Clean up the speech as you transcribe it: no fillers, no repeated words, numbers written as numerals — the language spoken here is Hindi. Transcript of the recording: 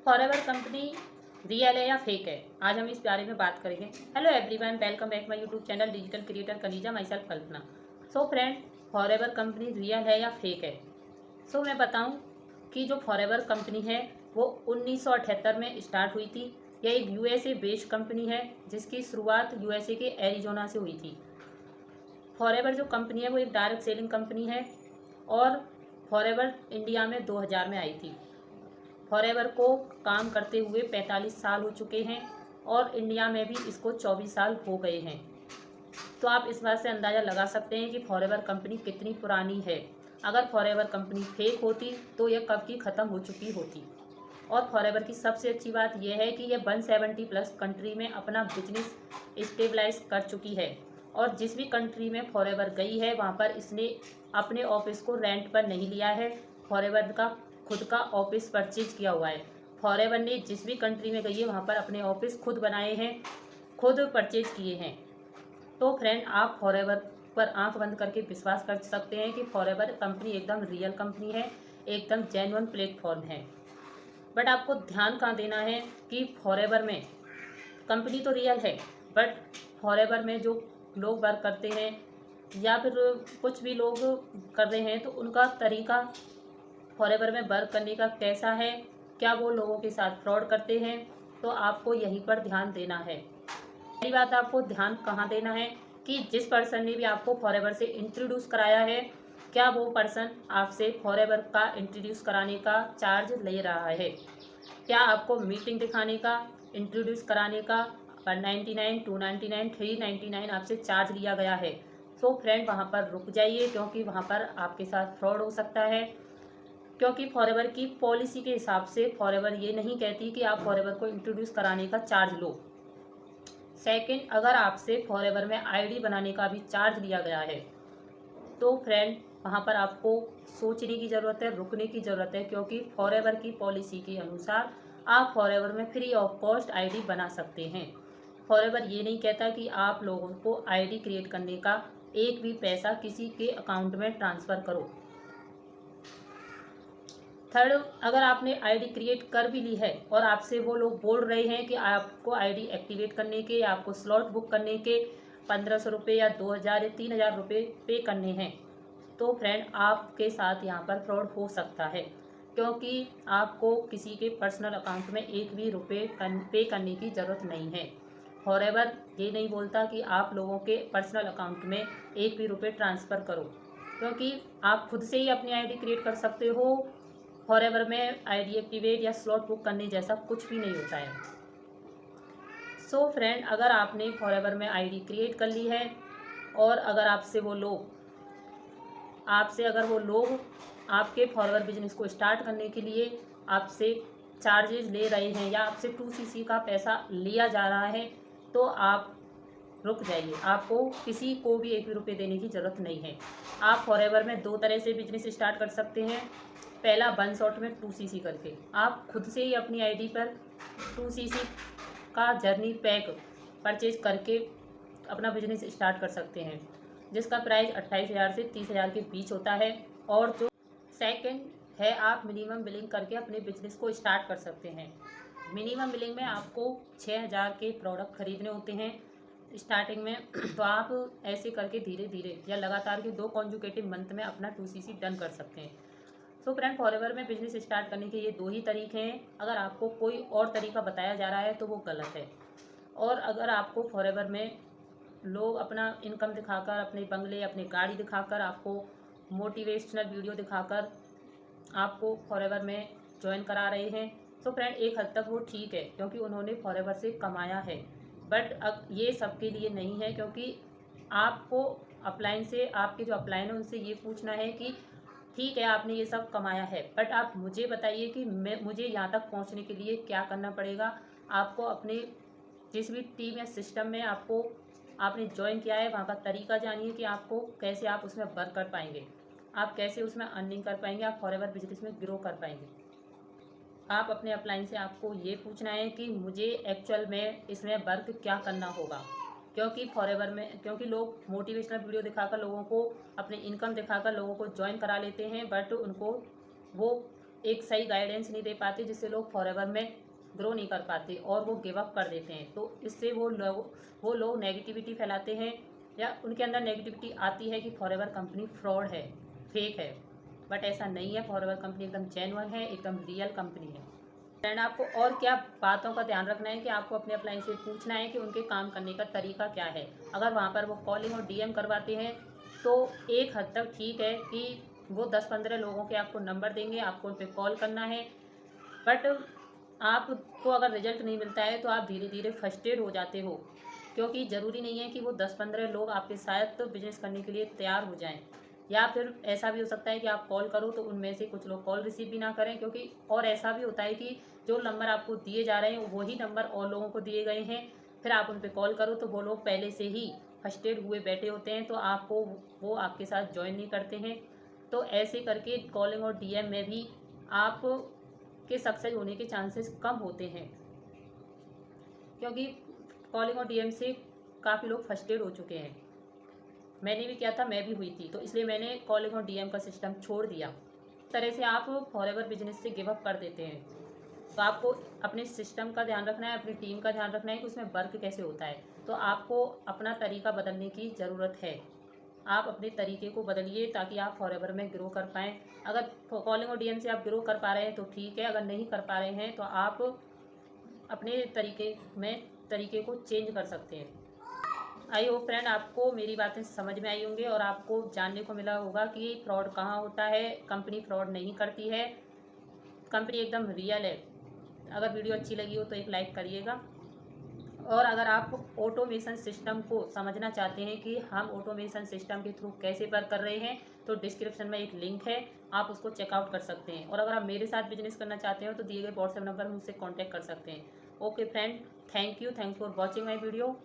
फॉरएवर कंपनी रियल है या फेक है, आज हम इस बारे में बात करेंगे। Hello everyone, welcome back my YouTube channel digital creator कनीजा, myself Kalpana. So friend, forever company real है या फेक है। सो मैं बताऊं कि जो फॉरएवर कंपनी है वो 1978 में स्टार्ट हुई थी। यह एक यूएसए बेस्ड कंपनी है जिसकी शुरुआत यूएसए के एरिजोना से हुई थी। फॉरएवर जो कंपनी है वो एक डायरेक्ट सेलिंग कंपनी है और फॉरएवर इंडिया में 2000 में आई थी। फॉरएवर को काम करते हुए 45 साल हो चुके हैं और इंडिया में भी इसको 24 साल हो गए हैं। तो आप इस बात से अंदाज़ा लगा सकते हैं कि फॉरएवर कंपनी कितनी पुरानी है। अगर फॉरएवर कंपनी फेक होती तो यह कब की ख़त्म हो चुकी होती। और फॉरएवर की सबसे अच्छी बात यह है कि यह 170 प्लस कंट्री में अपना बिजनेस स्टेबलाइज कर चुकी है और जिस भी कंट्री में फॉरएवर गई है वहाँ पर इसने अपने ऑफिस को रेंट पर नहीं लिया है। फॉरएवर का खुद का ऑफिस परचेज किया हुआ है। फॉरएवर ने जिस भी कंट्री में गई है वहाँ पर अपने ऑफिस खुद बनाए हैं, खुद परचेज किए हैं। तो फ्रेंड, आप फॉरएवर पर आंख बंद करके विश्वास कर सकते हैं कि फॉरएवर कंपनी एकदम रियल कंपनी है, एकदम जेन्युइन प्लेटफॉर्म है। बट आपको ध्यान कहाँ देना है कि फॉरएवर में कंपनी तो रियल है, बट फॉरएवर में जो लोग वर्क करते हैं या फिर कुछ भी लोग कर रहे हैं तो उनका तरीका फॉरएवर में वर्क करने का कैसा है, क्या वो लोगों के साथ फ्रॉड करते हैं, तो आपको यहीं पर ध्यान देना है। पहली बात, आपको ध्यान कहाँ देना है कि जिस पर्सन ने भी आपको फॉरएवर से इंट्रोड्यूस कराया है, क्या वो पर्सन आपसे फॉरएवर का इंट्रोड्यूस कराने का चार्ज ले रहा है। क्या आपको मीटिंग दिखाने का, इंट्रोड्यूस कराने का 199, 299, 399 आपसे चार्ज लिया गया है। सो फ्रेंड, वहाँ पर रुक जाइए क्योंकि वहाँ पर आपके साथ फ्रॉड हो सकता है। क्योंकि फॉरएवर की पॉलिसी के हिसाब से फॉरएवर ये नहीं कहती कि आप फॉरएवर को इंट्रोड्यूस कराने का चार्ज लो। सेकंड, अगर आपसे फॉरएवर में आईडी बनाने का भी चार्ज लिया गया है तो फ्रेंड वहाँ पर आपको सोचने की ज़रूरत है, रुकने की ज़रूरत है, क्योंकि फॉरएवर की पॉलिसी के अनुसार आप फॉरएवर में फ्री ऑफ कॉस्ट आईडी बना सकते हैं। फॉरएवर ये नहीं कहता कि आप लोगों को आईडी क्रिएट करने का एक भी पैसा किसी के अकाउंट में ट्रांसफ़र करो। थर्ड, अगर आपने आईडी क्रिएट कर भी ली है और आपसे वो लोग बोल रहे हैं कि आपको आईडी एक्टिवेट करने के या आपको स्लॉट बुक करने के 1500 रुपये या 2000 या 3000 रुपये पे करने हैं, तो फ्रेंड आपके साथ यहाँ पर फ्रॉड हो सकता है, क्योंकि आपको किसी के पर्सनल अकाउंट में एक भी रुपये पे करने की ज़रूरत नहीं है। फॉरएवर ये नहीं बोलता कि आप लोगों के पर्सनल अकाउंट में एक भी रुपये ट्रांसफ़र करो, क्योंकि आप खुद से ही अपनी आईडी क्रिएट कर सकते हो। फॉरएवर में आईडी एक्टिवेट या स्लॉट बुक करने जैसा कुछ भी नहीं होता है। सो फ्रेंड, अगर आपने फॉरएवर में आईडी क्रिएट कर ली है और अगर अगर वो लोग आपके फॉरएवर बिजनेस को स्टार्ट करने के लिए आपसे चार्जेस ले रहे हैं या आपसे 2cc का पैसा लिया जा रहा है, तो आप रुक जाइए। आपको किसी को भी एक भी रुपये देने की ज़रूरत नहीं है। आप फॉरएवर में दो तरह से बिजनेस स्टार्ट कर सकते हैं। पहला, वन शॉट में 2cc करके आप खुद से ही अपनी आईडी पर 2cc का जर्नी पैक परचेज करके अपना बिजनेस स्टार्ट कर सकते हैं, जिसका प्राइस 28,000 से 30,000 के बीच होता है। और जो सेकंड है, आप मिनिमम बिलिंग करके अपने बिजनेस को स्टार्ट कर सकते हैं। मिनिमम बिलिंग में आपको 6,000 के प्रोडक्ट खरीदने होते हैं स्टार्टिंग में। तो आप ऐसे करके धीरे धीरे या लगातार के 2 कॉन्जुकेटिव मंथ में अपना 2cc डन कर सकते हैं। सो फ्रेंड, फॉरएवर में बिजनेस स्टार्ट करने के ये 2 ही तरीके हैं। अगर आपको कोई और तरीका बताया जा रहा है तो वो गलत है। और अगर आपको फॉरएवर में लोग अपना इनकम दिखाकर, अपने बंगले, अपनी गाड़ी दिखाकर, आपको मोटिवेशनल वीडियो दिखाकर आपको फॉरएवर में ज्वाइन करा रहे हैं, तो फ्रेंड एक हद तक वो ठीक है, क्योंकि उन्होंने फॉरएवर से कमाया है। बट अब ये सबके लिए नहीं है, क्योंकि आपको अपलाइन से, आपके जो अपलाइन है उनसे ये पूछना है कि ठीक है आपने ये सब कमाया है, बट आप मुझे बताइए कि मुझे यहाँ तक पहुँचने के लिए क्या करना पड़ेगा। आपको अपने जिस भी टीम या सिस्टम में आपने ज्वाइन किया है वहाँ का तरीका जानिए कि आपको कैसे आप उसमें वर्क कर पाएंगे, आप कैसे उसमें अर्निंग कर पाएंगे, आप फॉरएवर बिजनेस में ग्रो कर पाएंगे। आप अपने अपलाइन से आपको ये पूछना है कि मुझे एक्चुअल में इसमें वर्क क्या करना होगा, क्योंकि फॉरएवर में लोग मोटिवेशनल वीडियो दिखाकर लोगों को, अपनी इनकम दिखाकर लोगों को ज्वाइन करा लेते हैं, बट उनको वो एक सही गाइडेंस नहीं दे पाते, जिससे लोग फॉरएवर में ग्रो नहीं कर पाते और वो गिव अप कर देते हैं। तो इससे वो लोग नेगेटिविटी फैलाते हैं या उनके अंदर नेगेटिविटी आती है कि फॉरएवर कंपनी फ्रॉड है, फेक है। बट ऐसा नहीं है, फॉरएवर कंपनी एकदम जेन्युइन है, एकदम रियल कंपनी है। फ्रेंड, आपको और क्या बातों का ध्यान रखना है कि आपको अपने अप्लायंस से पूछना है कि उनके काम करने का तरीका क्या है। अगर वहाँ पर वो कॉलिंग और डीएम करवाते हैं तो एक हद तक ठीक है कि वो 10-15 लोगों के आपको नंबर देंगे, आपको उन पर कॉल करना है। बट आपको अगर रिजल्ट नहीं मिलता है तो आप धीरे धीरे फ्रस्ट्रेट हो जाते हो, क्योंकि ज़रूरी नहीं है कि वो 10-15 लोग आपके साथ तो बिजनेस करने के लिए तैयार हो जाएं। या फिर ऐसा भी हो सकता है कि आप कॉल करो तो उनमें से कुछ लोग कॉल रिसीव भी ना करें, क्योंकि और ऐसा भी होता है कि जो नंबर आपको दिए जा रहे हैं वही नंबर और लोगों को दिए गए हैं। फिर आप उन पर कॉल करो तो वो लोग पहले से ही फ्रस्ट्रेट हुए बैठे होते हैं, तो आपको वो आपके साथ ज्वाइन नहीं करते हैं। तो ऐसे करके कॉलिंग और डीएम में भी आप के सक्सेस होने के चांसेस कम होते हैं, क्योंकि कॉलिंग और डीएम से काफ़ी लोग फ्रस्ट्रेट हो चुके हैं। मैंने भी किया था, मैं भी हुई थी, तो इसलिए मैंने कॉलिंग और डीएम का सिस्टम छोड़ दिया। इस तरह से आप फॉरएवर बिजनेस से गिव अप कर देते हैं। तो आपको अपने सिस्टम का ध्यान रखना है, अपनी टीम का ध्यान रखना है कि उसमें वर्क कैसे होता है। तो आपको अपना तरीका बदलने की ज़रूरत है। आप अपने तरीके को बदलिए ताकि आप फॉरएवर में ग्रो कर पाएँ। अगर कॉलिंग और डीएम से आप ग्रो कर पा रहे हैं तो ठीक है, अगर नहीं कर पा रहे हैं तो आप अपने तरीके को चेंज कर सकते हैं। आई होप फ्रेंड आपको मेरी बातें समझ में आई होंगी और आपको जानने को मिला होगा कि फ्रॉड कहाँ होता है। कंपनी फ्रॉड नहीं करती है, कंपनी एकदम रियल है। अगर वीडियो अच्छी लगी हो तो एक लाइक करिएगा। और अगर आप ऑटोमेशन सिस्टम को समझना चाहते हैं कि हम ऑटोमेशन सिस्टम के थ्रू कैसे वर्क कर रहे हैं, तो डिस्क्रिप्शन में एक लिंक है, आप उसको चेकआउट कर सकते हैं। और अगर आप मेरे साथ बिजनेस करना चाहते हो तो दिए गए व्हाट्सएप नंबर मुझसे कॉन्टैक्ट कर सकते हैं। Okay friend, thank you for watching my video.